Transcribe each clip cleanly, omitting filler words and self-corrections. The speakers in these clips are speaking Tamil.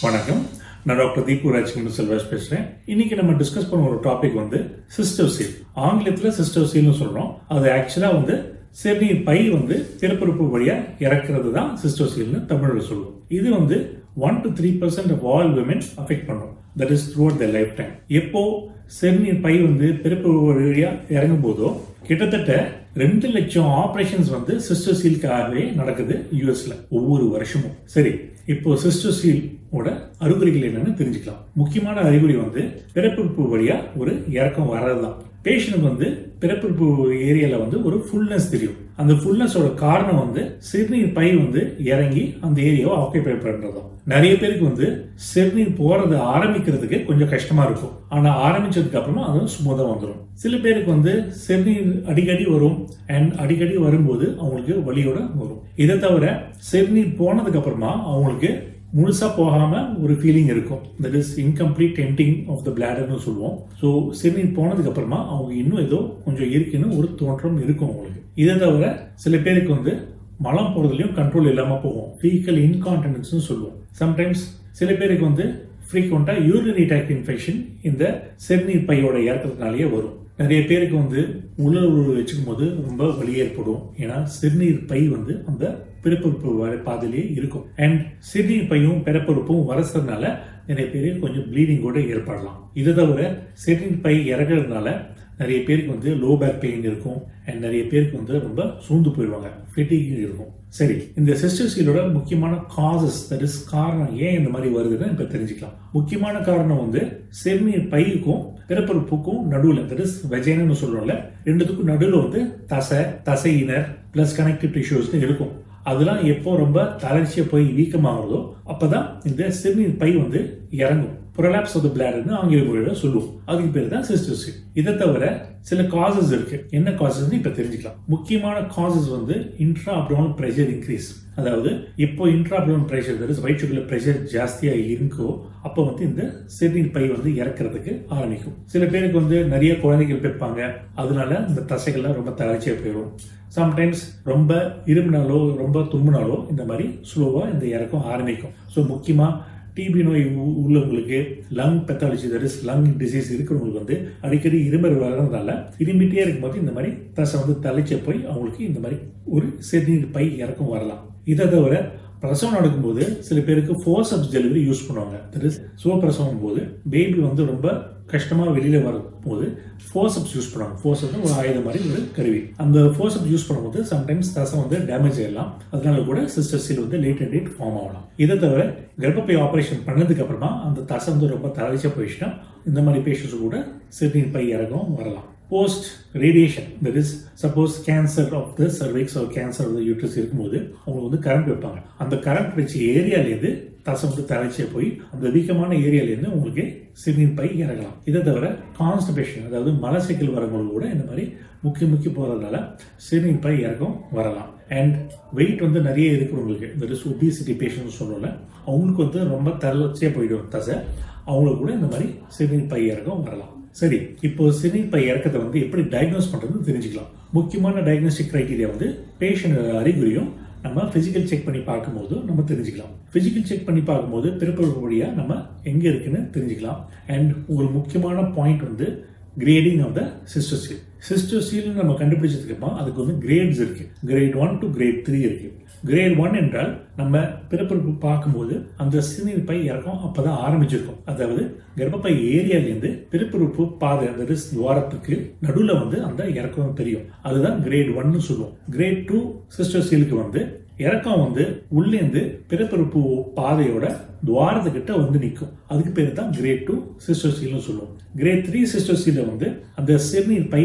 வணக்கம், நான் டாக்டர் தீபு ராஜ்குமார் செல்வாஸ் பேசுறேன். இன்னைக்கு நம்ம டிஸ்கஸ் பண்ண ஒரு டாபிக் சிஸ்டோசீல். ஆங்கிலத்தில் சிஸ்டோசீல்னு சொல்றோம். அது ஆக்சுவலா சிறுநீர் பை பிறப்புறுப்பு வழியா இறக்குறது தான் சிஸ்டோசீல்னு தமிழ்ல சொல்லுவோம். இது 1 to 3% of all women affect பண்ணும். That is throughout their lifetime. எப்போ சிறுநீர் பை பிறப்புறுப்பு வழியா இறங்கும் போதோ கிட்டத்தட்ட 2 லட்சம் ஆபரேஷன்ஸ் சிஸ்டோசீலுக்காகவே நடக்குது யூஎஸ்ல ஒவ்வொரு வருஷமும். சரி, இப்போ சிஸ்டோசீல் அறிகுறிகள் என்னன்னு தெரிஞ்சுக்கலாம். முக்கியமான அறிகுறி பிறப்புறுப்பு வழியா ஒரு இறக்கம் வர்றதுதான். பேஷண்ட் பிறப்புறுப்பு ஏரியால ஒரு ஃபுல்னஸ் தெரியும். அந்த ஃபுல்னஸோட காரணம் சிறுநீர் பை இறங்கி அந்த ஏரியாவை ஆக்குபை பண்றதும். நிறைய பேருக்கு சிறுநீர் போறது ஆரம்பிக்கிறதுக்கு கொஞ்சம் கஷ்டமா இருக்கும். ஆனா ஆரம்பிச்சதுக்கு அப்புறமா அது ஸ்மூதா வந்துடும். சில பேருக்கு சிறுநீர் அடிக்கடி வரும் அண்ட் அடிக்கடி வரும்போது அவங்களுக்கு வலியோட வரும். இதை தவிர சிறுநீர் போனதுக்கு அப்புறமா அவங்களுக்கு முழுசா போகாம ஒரு ஃபீலிங் இருக்கும். That is incomplete emptying of the பிளாடர்னு சொல்லுவோம். ஸோ சிறுநீர் போனதுக்கு அப்புறமா அவங்க இன்னும் ஏதோ கொஞ்சம் இருக்குன்னு ஒரு தோற்றம் இருக்கும் அவங்களுக்கு. இதை தவிர சில பேருக்கு மலம் போறதுலயும் கண்ட்ரோல் இல்லாம போகும். ஃபீக்கல் இன்கான்டினன்ஸ் சொல்லுவோம். சம்டைம்ஸ் சில பேருக்கு ஃப்ரீக்வெண்டா யூரினரி ட்ராக்ட் இன்ஃபெக்ஷன் இந்த சிறுநீர் பையோட இறக்கிறதுனாலேயே வரும். நிறைய பேருக்கு உடலுறவு வச்சுக்கும் போது ரொம்ப வலி ஏற்படும். ஏன்னா சிறுநீர் பை அந்த பிறப்புறுப்பு பாதையிலேயே இருக்கும். அண்ட் சிறுநீர் பையும் பிறப்புறுப்பும் வரசதுனால நிறைய பேருக்கு கொஞ்சம் ப்ளீடிங் கூட ஏற்படலாம். இதை தவிர சிறுநீர் பை இறக்கிறதுனால நிறைய பேருக்கு லோ பேக் பெயின் இருக்கும். அண்ட் நிறைய பேருக்கு ரொம்ப சூழ்ந்து போயிடுவாங்க, ஃபெட்டிக் இருக்கும். சரி, இந்த சிஸ்டோசீலோட முக்கியமான காசஸ், தட் இஸ் காரணம் ஏன் இந்த மாதிரி வருதுன்னு இப்ப தெரிஞ்சுக்கலாம். முக்கியமான காரணம் சிறுநீர் பைக்கும் பிறப்புறுப்புக்கும் நடுவில், தட் இஸ் வெஜைனான்னு சொல்றோம்ல, ரெண்டுத்துக்கும் நடுவில் தசையினர் பிளஸ் கனெக்டிவ் டிஷ்யூஸ் இருக்கும். அதெல்லாம் எப்போ ரொம்ப தளர்ச்சியா போய் வீக்கமாகிறதோ அப்பதான் இந்த சிறுநீர் பை இறங்கும். ப்ரொலாப்ஸ் ஆஃப் தி பிளாடர்னு ஆங்கில மொழியில சொல்லுவோம். அதுக்கு பேர் தான் சிஸ்டோசீல். இதை தவிர சில காசஸ் இருக்கு. என்ன காசஸ்னு இப்ப தெரிஞ்சுக்கலாம். முக்கியமான causes intra abdominal pressure increase. அதாவது இப்போ intra abdominal pressure, that is வயிற்றுக்குள்ள பிரஷர் ஜாஸ்தியா இருக்கோ அப்போ இந்த சிறுநீர் பை இறக்கிறதுக்கு ஆரம்பிக்கும். சில பேருக்கு நிறைய குழந்தைகள் பெற்பாங்க. அதனால இந்த தசைகள்லாம் ரொம்ப தளர்ச்சியா போயிடும். சம்டைம்ஸ் ரொம்ப இருமினாலோ ரொம்ப தும்முனாலோ இந்த மாதிரி ஸ்லோவா இந்த இறக்கம் ஆரம்பிக்கும். ஸோ முக்கியமா டிபி நோய் உள்ளவங்களுக்கு, lung pathology, that is lung disease இருக்கிறவங்களுக்கு அடிக்கடி இருமல் வர்றதுனால இருமிட்டே இருக்கும்போது இந்த மாதிரி தசை தளர்ச்சியா போய் அவங்களுக்கு இந்த மாதிரி ஒரு சிறுநீர் பை இறக்கம் வரலாம். இதை தவிர பிரசவம் நடக்கும்போது சில பேருக்கு ஃபோர்சப்ஸ் டெலிவரி யூஸ் பண்ணுவாங்க. தட் இஸ் சுவப்பிரசவம் போது பேபி ரொம்ப கஷ்டமா வெளியில வரும்போது ஃபோர்சப்ஸ் யூஸ் பண்ணுவாங்க. ஃபோர்சப்ஸ் ஒரு ஆயுதம் மாதிரி ஒரு கருவி. அந்த ஃபோர்சப்ஸ் யூஸ் பண்ணும்போது சம்டைம்ஸ் தசை டேமேஜ் ஆகலாம். அதனால கூட சிஸ்டோசீல் லேட் அண்ட் டேட் ஃபார்ம் ஆகலாம். இதை தவிர கர்ப்பப்பை ஆபரேஷன் பண்ணதுக்கு அப்புறமா அந்த தசை ரொம்ப தளர்ச்சியா போயிடுச்சுன்னா இந்த மாதிரி பேஷண்ட்ஸ் கூட சிறுநீர் பை இறக்கம் வரலாம். Post radiation, that is suppose cancer of the cervix or cancer of the uterus இருக்கும்போது அவங்க கரண்ட் வைப்பாங்க. அந்த கரண்ட் வச்ச ஏரியாலேருந்து தசை தளர்ச்சியா போய் அந்த வீக்கமான ஏரியாலேருந்து உங்களுக்கு சிறுநீர் பை இறங்கலாம். இதை தவிர கான்ஸ்டிபேஷன், அதாவது மலச்சிக்கல் வரவங்களுக்கு கூட இந்த மாதிரி முக்கி போறதுனால சிறுநீர் பை இறக்கம் வரலாம். அண்ட் வெயிட் நிறைய இருக்கிறவங்களுக்கு, தட் இஸ் ஒபிசிட்டி பேஷண்ட் சொல்றோம்ல, அவங்களுக்கு ரொம்ப தளர்ச்சியா போயிடும் தசை. அவங்களுக்கு கூட இந்த மாதிரி சிறுநீர் பை இறக்கம் வரலாம். சரி, இப்போ சிறுநீர் பை இறக்கத்தை எப்படி டயக்னோஸ் பண்றதுன்னு தெரிஞ்சுக்கலாம். முக்கியமான டயக்னோஸ்டிக் கிரைட்டீரியா பேஷண்ட் அறிகுறியும் நம்ம பிசிக்கல் செக் பண்ணி பார்க்கும்போது நம்ம தெரிஞ்சுக்கலாம். பிசிக்கல் செக் பண்ணி பார்க்கும்போது பிறப்புறுப்பு வழியா நம்ம எங்க இருக்குன்னு தெரிஞ்சுக்கலாம். அண்ட் ஒரு முக்கியமான பாயிண்ட் கிரேடிங் ஆஃப் த சிஸ்டோசீல். சிஸ்டோசீல் நம்ம கண்டுபிடிச்சதுக்கு அப்புறம் அதுக்கு கிரேட்ஸ் இருக்கு. கிரேட் 1 to கிரேட் 3 இருக்கு. கிரேட் 1 என்றால் நம்ம பிறப்புறுப்பு பார்க்கும்போது அந்த சிறுநீர் பை இறக்கம் அப்பதான் ஆரம்பிச்சிருக்கும். அதாவது கர்ப்பப்பை ஏரியாலேருந்து பிறப்புறுப்பு பாதை, அந்த துவாரத்துக்கு நடுவில் அந்த இறக்கம் தெரியும். அதுதான் கிரேட் 1 சொல்லுவோம். கிரேட் 2 சிஸ்டோசீலுக்கு இறக்கம் உள்ளேந்து பிறப்புறுப்பு பாதையோட துவாரத்துக்கிட்ட நிற்கும். அதுக்கு பேர் தான் கிரேட் 2 சிஸ்டோசீல்னு சொல்லுவோம். கிரேட் 3 சிஸ்டோசீல அந்த சிறுநீர் பை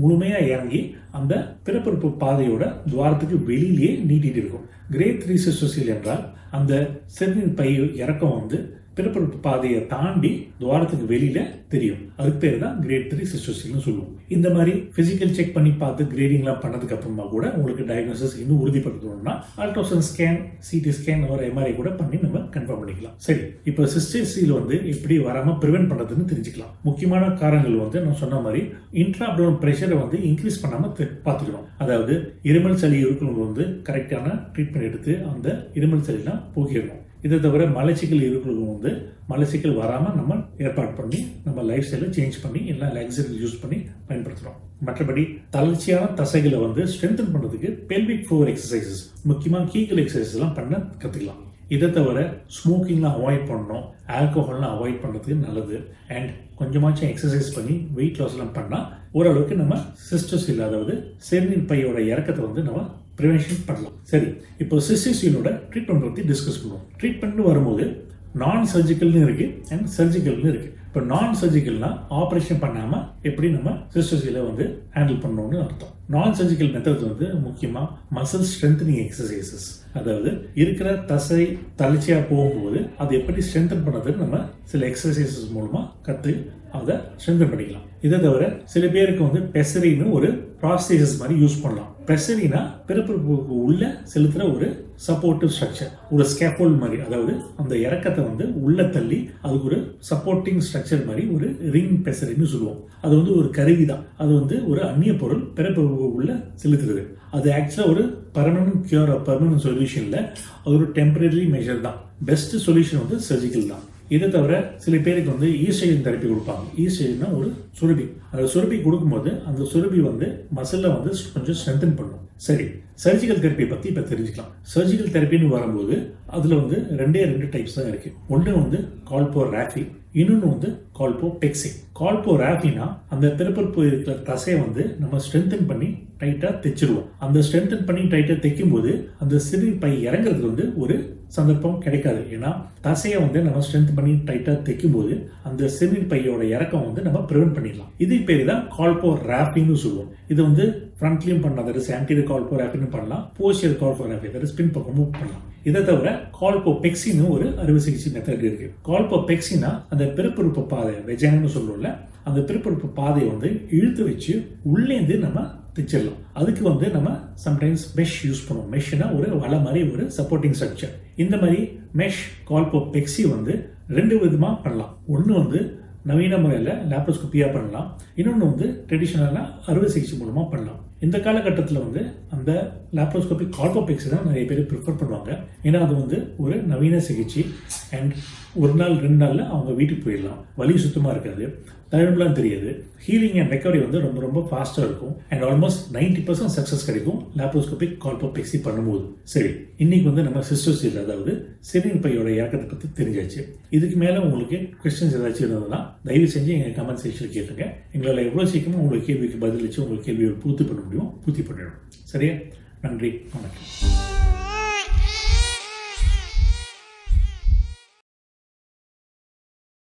முழுமையா இறங்கி அந்த பிறப்புறுப்பு பாதையோட துவாரத்துக்கு வெளியிலேயே நீட்டிட்டு இருக்கும். கிரேட் 3 சிஸ்டோசீல் என்றால் அந்த சிறுநீர் பை இறக்கம் பிறப்புறுப்பு பாதையை தாண்டி துவாரத்துக்கு வெளியில தெரியும். அதுக்கு பேர் தான் கிரேட் 3 சிஸ்டோசீல்னு சொல்லுவோம். இந்த மாதிரி பிசிக்கல் செக் பண்ணி பார்த்து கிரேடிங்லாம் பண்ணதுக்கு அப்புறமா கூட உங்களுக்கு டயக்னோசிஸ் இன்னும் உறுதிப்படுத்தணும்னா அல்ட்ராசவுண்ட் ஸ்கேன், சிடி ஸ்கேன், ஒரு எம்ஆர்ஐ கூட பண்ணி நம்ம கன்ஃபார்ம் பண்ணிக்கலாம். சரி, இப்போ சிஸ்டோசீல் எப்படி வராம பிரிவென்ட் பண்றதுன்னு தெரிஞ்சுக்கலாம். முக்கியமான காரணங்கள் நான் சொன்ன மாதிரி இன்ட்ரா அப்டாமினல் பிரஷரை இன்க்ரீஸ் பண்ணாம பார்த்துக்கணும். அதாவது இருமல் சளி இருக்கிறவங்க கரெக்டான ட்ரீட்மெண்ட் எடுத்து அந்த இருமல் சளிலாம் போக்கிடணும். இதை தவிர மலச்சிக்கல் இருக்கிறவங்க வந்து மலச்சிக்கல் வராமல் நம்ம ஏற்பாடு பண்ணி நம்ம லைஃப் ஸ்டைலை சேஞ்ச் பண்ணி எல்லாம் லக்ஸரி யூஸ் பண்ணி பயன்படுத்துகிறோம். மற்றபடி தளர்ச்சியான தசைகளை வந்து ஸ்ட்ரென்தன் பண்ணுறதுக்கு பெல்விக் ஃப்ளோர் எக்ஸசைசஸ், முக்கியமாக கீகல் எக்ஸசைஸ் எல்லாம் பண்ண கற்றுக்கலாம். இதை தவிர ஸ்மோக்கிங்லாம் அவாய்ட் பண்ணணும், ஆல்கோஹால்லாம் அவாய்ட் பண்ணுறதுக்கு நல்லது. அண்ட் கொஞ்சமாச்சும் எக்ஸசைஸ் பண்ணி வெயிட் லாஸ்லாம் பண்ணால் ஓரளவுக்கு நம்ம சிஸ்டோசில், அதாவது சிறுநீர் பையோட இறக்கத்தை வந்து நம்ம ப்ரிவென்ஷன் பண்ணலாம். சரி, இப்போ சிஸ்டோசிலோட ட்ரீட்மெண்ட் பற்றி டிஸ்கஸ் பண்ணுவோம். ட்ரீட்மெண்ட் வரும்போது நான் சர்ஜிக்கல்னு இருக்கு அண்ட் சர்ஜிக்கல்னு இருக்கு. இப்போ நான் சர்ஜிக்கல்னா ஆப்ரேஷன் பண்ணாமல் எப்படி நம்ம சிஸ்டோசிலை வந்து ஹேண்டில் பண்ணணும்னு அர்த்தம். நான் சர்ஜிக்கல் மெத்தட் வந்து முக்கியமாக மசில் ஸ்ட்ரென்தனிங் எக்ஸசைசஸ், அதாவது இருக்கிற தசை தளர்ச்சியாக போகும்போது அதை எப்படி ஸ்ட்ரென்தன் பண்ணுறதுன்னு நம்ம சில எக்ஸசைசஸ் மூலமாக கற்று அதை ஸ்ட்ரென்தன் பண்ணிக்கலாம். இதை தவிர சில பேருக்கு வந்து பெசரின்னு ஒரு ப்ராஸ்தேசிஸ் மாதிரி யூஸ் பண்ணலாம். பெசரினா பிறப்புறுப்புக்கு உள்ள செலுத்துற ஒரு சப்போர்ட்டிவ் ஸ்ட்ரக்சர், ஒரு ஸ்கேஃபோல்ட் மாதிரி, அதாவது அந்த இறக்கத்தை வந்து உள்ள தள்ளி அதுக்கு ஒரு சப்போர்ட்டிங் ஸ்ட்ரக்சர் மாதிரி ஒரு ரிங் பெசரின்னு சொல்லுவோம். அது வந்து ஒரு கருவி தான். அது வந்து ஒரு அந்நிய பொருள் பிறப்புறுப்புக்கு உள்ள செலுத்துறது. அது ஆக்சுவலாக ஒரு பர்மனன்ட் கியூர், பர்மனன்ட் சொல்யூஷன் இல்லை, அது ஒரு டெம்பரரி மெஷர் தான். பெஸ்ட் சொல்யூஷன் வந்து சர்ஜிக்கல் தான். இதை தவிர சில பேருக்கு வந்து ஈஸ்ட்ரோஜன் தெரப்பி கொடுப்பாங்க. ஈஸ்ட்ரோஜன்னா ஒரு சுரபி. அந்த சுரபி கொடுக்கும்போது அந்த சுரபி வந்து மசிலை வந்து கொஞ்சம் ஸ்ட்ரென்தன் பண்ணும். சரி, சர்ஜிக்கல் தெரப்பியை பற்றி இப்போ தெரிஞ்சுக்கலாம். சர்ஜிக்கல் தெரப்பின்னு வரும்போது அதில் வந்து ரெண்டே டைப்ஸ் தான் இருக்கு. ஒன்று வந்து கால்போராஃபி, இன்னொன்று வந்து கால்போபெக்சி. கால்போராஃபினா அந்த பிறப்புறுப்பு இருக்கிற தசையை வந்து நம்ம ஸ்ட்ரென்தன் பண்ணி டைட்டாக தைச்சிருவோம். அந்த ஸ்ட்ரென்தன் பண்ணி டைட்டாக தைக்கும் போது அந்த சிறுநீர் பை இறங்குறதுக்கு வந்து ஒரு சந்தர்ப்பம் கிடைக்காது. ஏன்னா தசையை வந்து நம்ம ஸ்ட்ரென்த் பண்ணி டைட்டாக தைக்கும் போது அந்த சிறுநீர் பையோட இறக்கம் வந்து நம்ம ப்ரிவென்ட் பண்ணிடலாம். இது பேர் தான் கால்போராஃபின்னு சொல்லுவோம். இது வந்து ஃப்ரண்ட்லையும் பண்ணலாம், தட் இஸ் ஆன்டீரியர் கால்போராஃபின்னு பண்ணலாம், போஸ்டியர் கால்போராஃபி, தட் இஸ் பின் பக்கமும் பண்ணலாம். இதை தவிர கால்போபெக்சின்னு ஒரு அறுவை சிகிச்சை மெத்தட் இருக்கு. கால்போபெக்சினா அந்த பிறப்புறுப்பு பாதை, வெஜைனான்னு சொல்லுவோம்ல, அந்த பிறப்புறுப்பு பாதையை வந்து இழுத்து வச்சு உள்ளேந்து நம்ம தைச்சிடலாம். அதுக்கு வந்து நம்ம சம்டைம்ஸ் மெஷ் யூஸ் பண்ணுவோம். மெஷ்னா ஒரு வலை மாதிரி ஒரு சப்போர்ட்டிங் ஸ்ட்ரக்சர். இந்த மாதிரி மெஷ் கால்போபெக்சி வந்து ரெண்டு விதமாக பண்ணலாம். ஒன்று வந்து நவீன முறையில் லேப்ரோஸ்கோப்பியாக பண்ணலாம், இன்னொன்று வந்து ட்ரெடிஷ்னலாக அறுவை சிகிச்சை மூலமாக பண்ணலாம். இந்த காலகட்டத்தில் வந்து அந்த லேப்ரோஸ்கோபிக் கால்போபெக்சி தான் நிறைய பேர் ப்ரிஃபர் பண்ணுவாங்க. ஏன்னா அது வந்து ஒரு நவீன சிகிச்சை அண்ட் ஒரு நாள் 2 நாளில் அவங்க வீட்டுக்கு போயிடலாம். வலி சுத்தமாக இருக்காது, தழும்புலாம் தெரியாது. ஹீலிங் அண்ட் ரெக்கவரி வந்து ரொம்ப ரொம்ப ஃபாஸ்ட்டாக இருக்கும் அண்ட் ஆல்மோஸ்ட் 90% சக்ஸஸ் கிடைக்கும் லேப்ரோஸ்கோபிக் கால்போபெக்சி பண்ணும்போது. சரி, இன்னைக்கு வந்து நம்ம சிஸ்டோசில், அதாவது சிறுநீர் பையோட இறக்கத்தை பற்றி தெரிஞ்சாச்சு. இதுக்கு மேலே உங்களுக்கு கொஸ்டின்ஸ் ஏதாச்சும் இருந்ததுன்னா தயவு செஞ்சு எங்கள் கமெண்ட் செக்ஷனில் கேட்டுங்க. எங்களால் எவ்வளோ சீக்கிரமாக உங்களுக்கு கேள்விக்கு பதிலளிச்சு உங்களுக்கு கேள்வியை பூர்த்தி பண்ண முடியும், பூர்த்தி பண்ணிடும். சரியா? நன்றி, வணக்கம்.